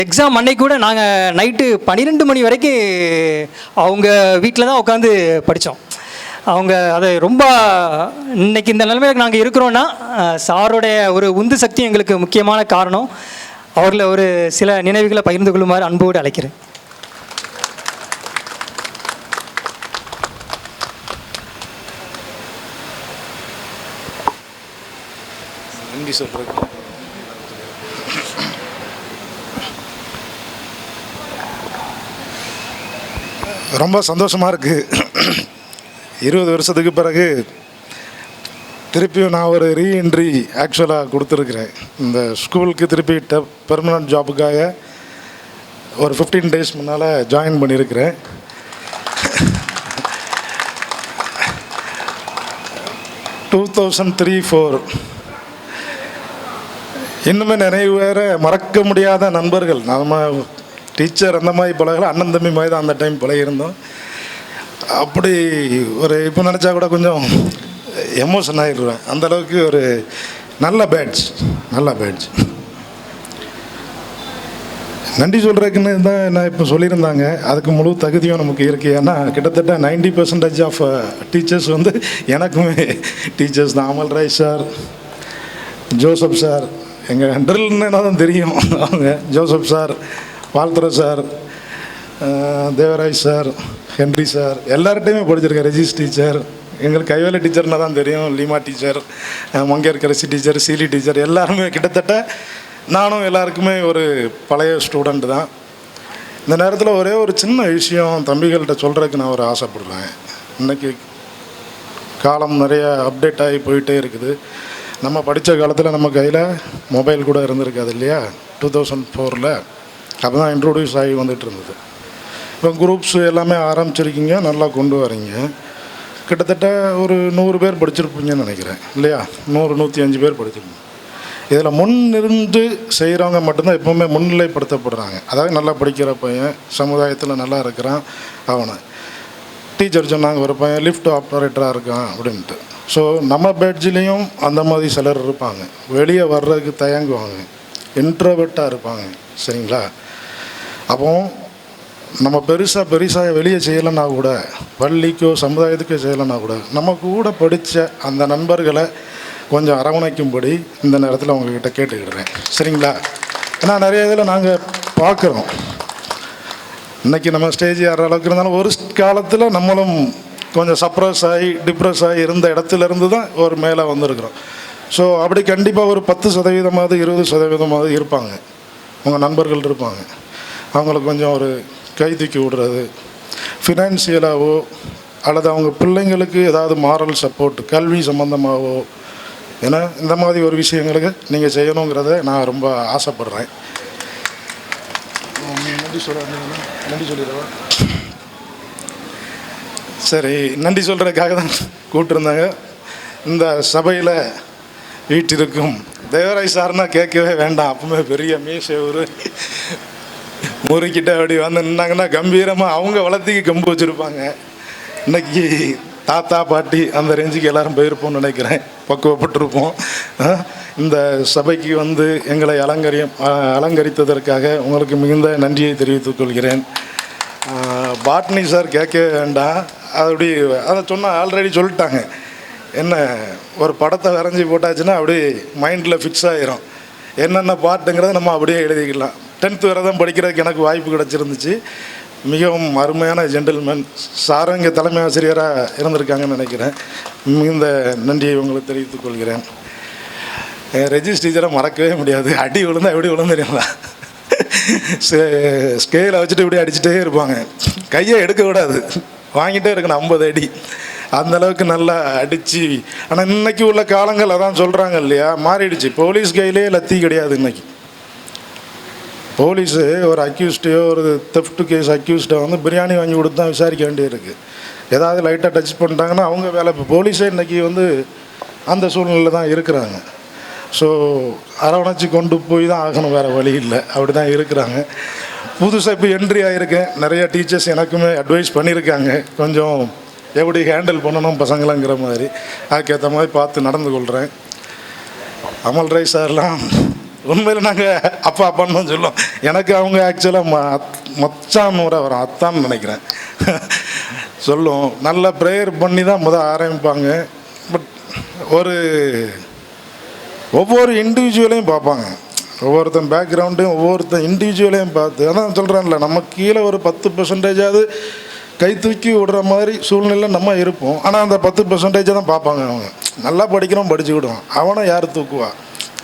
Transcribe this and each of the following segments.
Exam அன்னைக்கு கூட நாங்கள் நைட்டு 12 மணி வரைக்கும் அவங்க வீட்டில் தான் உட்காந்து படித்தோம். அவங்க அதை ரொம்ப இன்னைக்கு இந்த நிலைமையில் நாங்கள் இருக்கிறோன்னா சாரோடைய ஒரு உந்து சக்தி எங்களுக்கு முக்கியமான காரணம். அவர்களை ஒரு சில நினைவுகளை பகிர்ந்து கொள்ளுமாறு அன்போடு அழைக்கிறேன். நன்றி சொல்கிறேன். ரொம்ப சந்தோஷமாக இருக்குது. 20 வருஷத்துக்கு பிறகு திருப்பியும் நான் ஒரு ரீஎன்ட்ரி ஆக்சுவலாக கொடுத்துருக்குறேன். இந்த ஸ்கூலுக்கு திருப்பி பெர்மனண்ட் ஜாபுக்காக ஒரு 15 டேஸ் முன்னால் ஜாயின் பண்ணியிருக்கிறேன். டூ 2003-04 இன்னுமே நினைவு வேறு மறக்க முடியாத நண்பர்கள். நம்ம டீச்சர் அந்த மாதிரி பழகல, அண்ணன் தம்பி மாதிரி தான் அந்த டைம் பழகிருந்தோம். அப்படி ஒரு இப்போ நினச்சா கூட கொஞ்சம் எமோஷன் ஆகிடுவேன். அந்தளவுக்கு ஒரு நல்ல பேட்ச். நன்றி சொல்கிறதுக்குன்னு தான் நான் இப்போ சொல்லியிருந்தாங்க. அதுக்கு முழு தகுதியும் நமக்கு இருக்குது. ஏன்னா கிட்டத்தட்ட 90% ஆஃப் டீச்சர்ஸ் வந்து எனக்குமே டீச்சர்ஸ் தான். அமல் ராய் சார், ஜோசப் சார், எங்கள் ட்ரில்னு தான் தெரியும் அவங்க, ஜோசப் சார், வாழ்த்துற sir, Devaraj sir, Henry sir, எல்லார்ட்டையுமே படிச்சிருக்கேன். ரெஜிஸ் டீச்சர், எங்களுக்கு கைவேலை டீச்சர்னா தான் தெரியும், லீமா டீச்சர், மங்கையர்கரசி டீச்சர், சீலி டீச்சர், எல்லாருமே கிட்டத்தட்ட நானும் எல்லாருக்குமே ஒரு பழைய ஸ்டூடெண்ட் தான். இந்த நேரத்தில் ஒரே ஒரு சின்ன விஷயம் தம்பிகள்கிட்ட சொல்கிறதுக்கு நான் ஒரு ஆசைப்படுறேன். இன்றைக்கி காலம் நிறைய அப்டேட் ஆகி போயிட்டே இருக்குது. நம்ம படித்த காலத்தில் நம்ம கையில் மொபைல் கூட இருந்திருக்காது இல்லையா? 2004 அப்போ தான் இன்ட்ரோடியூஸ் ஆகி வந்துட்டு இருந்தது. இப்போ குரூப்ஸ் எல்லாமே ஆரம்பிச்சிருக்கீங்க, நல்லா கொண்டு வரீங்க. கிட்டத்தட்ட ஒரு 100 பேர் படிச்சிருப்பீங்கன்னு நினைக்கிறேன் இல்லையா? 100-105 பேர் படிச்சிருப்பீங்க. இதில் முன்னிருந்து செய்கிறவங்க மட்டும்தான் எப்போவுமே முன்னிலைப்படுத்தப்படுறாங்க. அதாவது நல்லா படிக்கிற பையன், சமுதாயத்தில் நல்லா இருக்கிறான், அவனை டீச்சர் சொன்னாங்க ஒரு பையன் லிஃப்ட் ஆப்ரேட்டராக இருக்கான் அப்படின்ட்டு. ஸோ நம்ம பேட்ஜ்லேயும் அந்த மாதிரி சிலர் இருப்பாங்க, வெளியே வர்றதுக்கு தயங்குவாங்க, இன்ட்ரோவெர்ட்டாக இருப்பாங்க. சரிங்களா? அப்போ நம்ம பெருசாக வெளியே செய்யலைன்னா கூட, பள்ளிக்கோ சமுதாயத்துக்கோ செய்யலைன்னா கூட, நம்ம கூட படித்த அந்த நண்பர்களை கொஞ்சம் அரவணைக்கும்படி இந்த நேரத்தில் உங்கள்கிட்ட கேட்டுக்கிடுறேன். சரிங்களா? ஏன்னா நிறைய இதில் நாங்கள் பார்க்குறோம். இன்றைக்கி நம்ம ஸ்டேஜ் ஏற அளவுக்கு இருந்தாலும் ஒரு காலத்தில் நம்மளும் கொஞ்சம் சப்ரஸ் ஆகி டிப்ரெஸ் ஆகி இருந்த இடத்துலேருந்து தான் ஒரு மேலே வந்திருக்கிறோம். ஸோ அப்படி கண்டிப்பாக ஒரு 10%, 20% இருப்பாங்க, உங்கள் நண்பர்கள் இருப்பாங்க. அவங்களுக்கு கொஞ்சம் ஒரு கை தூக்கி விடுறது, ஃபினான்சியலாகவோ அல்லது அவங்க பிள்ளைங்களுக்கு ஏதாவது மாரல் சப்போர்ட் கல்வி சம்மந்தமாகவோ, ஏன்னா இந்த மாதிரி ஒரு விஷயங்களுக்கு நீங்கள் செய்யணுங்கிறத நான் ரொம்ப ஆசைப்படுறேன். நன்றி சொல்லிடுவா. சரி, நன்றி சொல்கிறதுக்காக தான் கூப்பிட்டுருந்தாங்க. இந்த சபையில் வீட்டிற்கும் தேவராஜ் சார்னா கேட்கவே வேண்டாம். அப்பவுமே பெரிய மீசை முறுக்கிட்ட அப்படி வந்து நின்னாங்கன்னா கம்பீரமாக அவங்க வளர்த்திக்கு கம்பு வச்சுருப்பாங்க. இன்றைக்கி தாத்தா பாட்டி அந்த ரேஞ்சுக்கு எல்லோரும் போயிருப்போம்னு நினைக்கிறேன், பக்குவப்பட்டிருப்போம். இந்த சபைக்கு வந்து எங்களை அலங்கரித்ததற்காக உங்களுக்கு மிகுந்த நன்றியை தெரிவித்துக் கொள்கிறேன். பாட்னி சார் கேட்கவே வேண்டாம், அப்படி அதை சொன்னால் ஆல்ரெடி சொல்லிட்டாங்க. என்ன ஒரு படத்தை வரைஞ்சி போட்டாச்சுன்னா அப்படியே மைண்டில் ஃபிக்ஸ் ஆகிரும். என்னென்ன பாட்டுங்கிறத நம்ம அப்படியே எழுதிக்கலாம். 10th வரை தான் படிக்கிறதுக்கு எனக்கு வாய்ப்பு கிடச்சிருந்துச்சு. மிகவும் அருமையான ஜென்டில்மேன் சாரும் இங்கே தலைமை ஆசிரியராக இருந்திருக்காங்கன்னு நினைக்கிறேன். மிகுந்த நன்றியை உங்களுக்கு தெரிவித்துக் கொள்கிறேன். ரெஜிஸ் டீச்சரை மறக்கவே முடியாது. அடி விழுந்தால் எப்படி விழுந்துருங்களா, ஸ்கேலை வச்சுட்டு இப்படி அடிச்சுட்டே இருப்பாங்க, கையை எடுக்க விடாது, வாங்கிட்டே இருக்கணும் 50 அடி. அந்தளவுக்கு நல்லா அடித்து. ஆனால் இன்றைக்கி உள்ள காலங்கள் அதான் சொல்கிறாங்க இல்லையா, மாறிடுச்சு. போலீஸ் கையிலே லத்தி கிடையாது. இன்றைக்கி போலீஸு ஒரு அக்யூஸ்டையோ ஒரு தெஃப்ட் கேஸ் அக்யூஸ்டை வந்து பிரியாணி வாங்கி கொடுத்து தான் விசாரிக்க வேண்டியிருக்கு. ஏதாவது லைட்டாக டச் பண்ணிட்டாங்கன்னா அவங்க வேலை. இப்போ போலீஸே இன்றைக்கி வந்து அந்த சூழ்நிலையில் தான் இருக்கிறாங்க. ஸோ அரவணைச்சி கொண்டு போய் தான் ஆகணும், வேறு வழி இல்லை. அப்படி தான் இருக்கிறாங்க. புதுசாக இப்போ என்ட்ரி ஆகியிருக்கேன். நிறையா டீச்சர்ஸ் எனக்குமே அட்வைஸ் பண்ணியிருக்காங்க, கொஞ்சம் எப்படி ஹேண்டில் பண்ணணும் பசங்களாங்கிற மாதிரி. அதுக்கேற்ற மாதிரி பார்த்து நடந்து கொள்கிறேன். அமல் ராய் சார்லாம் உண்மையில் நாங்கள் அப்பா அப்பான்னு தான் சொல்லுவோம். எனக்கு அவங்க ஆக்சுவலாக மச்சான் முறை வரும், அத்தான்னு நினைக்கிறேன். சொல்லுவோம். நல்ல ப்ரேயர் பண்ணி தான் ஆரம்பிப்பாங்க. பட் ஒவ்வொரு இண்டிவிஜுவலையும் பார்ப்பாங்க. ஒவ்வொருத்தன் பேக்ரவுண்டையும் ஒவ்வொருத்தன் இண்டிவிஜுவலையும் பார்த்து, அதான் சொல்கிறேன்ல, நம்ம கீழே ஒரு 10% கை தூக்கி விடுற மாதிரி சூழ்நிலை நம்ம இருப்போம். ஆனால் அந்த 10% தான் பார்ப்பாங்க அவங்க. நல்லா படிக்கிறோம், படிச்சுக்கிடுவோம், அவனை யார் தூக்குவா,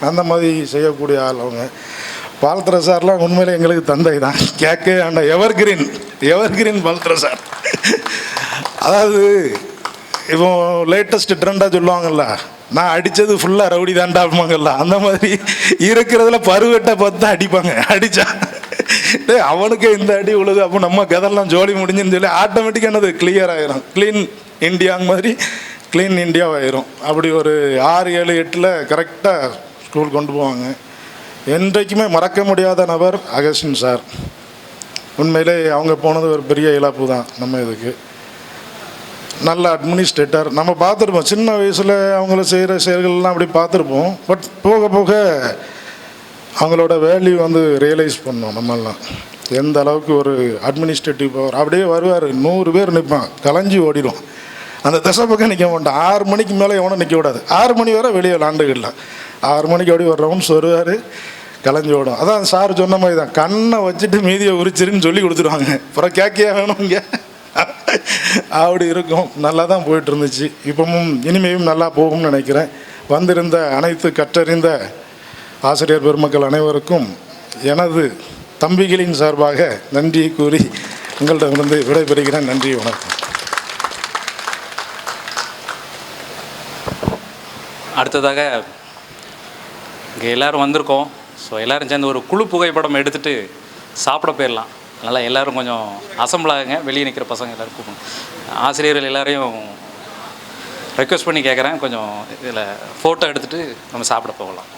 அந்த மாதிரி செய்யக்கூடிய ஆள் அவங்க. பால்தர சார்லாம் உண்மையிலே எங்களுக்கு தந்தை தான், கேட்க அந்த எவர்கிரீன் பால்தர சார். அதாவது இப்போ லேட்டஸ்ட் ட்ரெண்டாக சொல்லுவாங்கல்ல, நான் அடித்தது ஃபுல்லாக ரவுடி தாண்டாப்பாங்கல்ல, அந்த மாதிரி இருக்கிறதுல பருவட்டை பார்த்து தான் அடிப்பாங்க. அடித்தா அவனுக்கு இந்த அடி உழுது, அப்போ நம்ம கதெல்லாம் ஜோலி முடிஞ்சுன்னு சொல்லி ஆட்டோமேட்டிக்காக என்னது கிளியர் ஆகிரும். க்ளீன் இந்தியாங்க மாதிரி க்ளீன் இந்தியாவாயிரும். அப்படி ஒரு 6, 7, 8 கரெக்டாக ஸ்கூல் கொண்டு போவாங்க. என்றைக்குமே மறக்க முடியாத நபர் அகஸ்டின் சார். உண்மையிலே அவங்க போனது ஒரு பெரிய இழப்பு தான் நம்ம இதுக்கு. நல்ல அட்மினிஸ்ட்ரேட்டர். நம்ம பார்த்துருப்போம் சின்ன வயசில் அவங்கள செய்கிற செயல்கள்லாம் அப்படி பார்த்துருப்போம். பட் போக போக அவங்களோட வேல்யூ ரியலைஸ் பண்ணோம் நம்மெல்லாம். எந்த அளவுக்கு ஒரு அட்மினிஸ்ட்ரேட்டிவ் பவர். அப்படியே வருவார், 100 பேர் நிற்பான், கலைஞ்சி ஓடிடும். அந்த திசை பக்கம் நிற்க மாட்டான். 6 மணிக்கு மேலே எவனும் நிற்க விடாது. 6 மணி வரை வெளியே விளாண்டுக்கிடலாம். 6 மணிக்கு அப்படி ஒரு ரவுண்ட்ஸ் வருவார், கலைஞ்சி ஓடும். அதான் சார் சொன்ன மாதிரி தான், கண்ணை வச்சுட்டு மீதியை உரிச்சிருன்னு சொல்லி கொடுத்துருவாங்க. அப்புறம் கேட்கையா வேணும் இங்கே, அப்படி இருக்கும். நல்லா தான் போயிட்டு இருந்துச்சு. இப்பவும் இனிமேயும் நல்லா போகும்னு நினைக்கிறேன். வந்திருந்த அனைத்து கற்றறிந்த ஆசிரியர் பெருமக்கள் அனைவருக்கும் எனது தம்பிகளின் சார்பாக நன்றியை கூறி உங்களிடமிருந்து விடைபெறுகிறேன். நன்றி, வணக்கம். அடுத்ததாக இங்கே எல்லோரும் வந்திருக்கோம். ஸோ எல்லோரும் சேர்ந்து ஒரு குழு புகைப்படம் எடுத்துகிட்டு சாப்பிட போயிடலாம். அதனால் எல்லோரும் கொஞ்சம் அசம்பிள் ஆகுங்க. வெளியே நிற்கிற பசங்க எல்லோரும் கூப்பிடணும். ஆசிரியர்கள் எல்லாரையும் ரெக்வெஸ்ட் பண்ணி கேட்குறேன், கொஞ்சம் இதில் ஃபோட்டோ எடுத்துகிட்டு நம்ம சாப்பிட போகலாம்.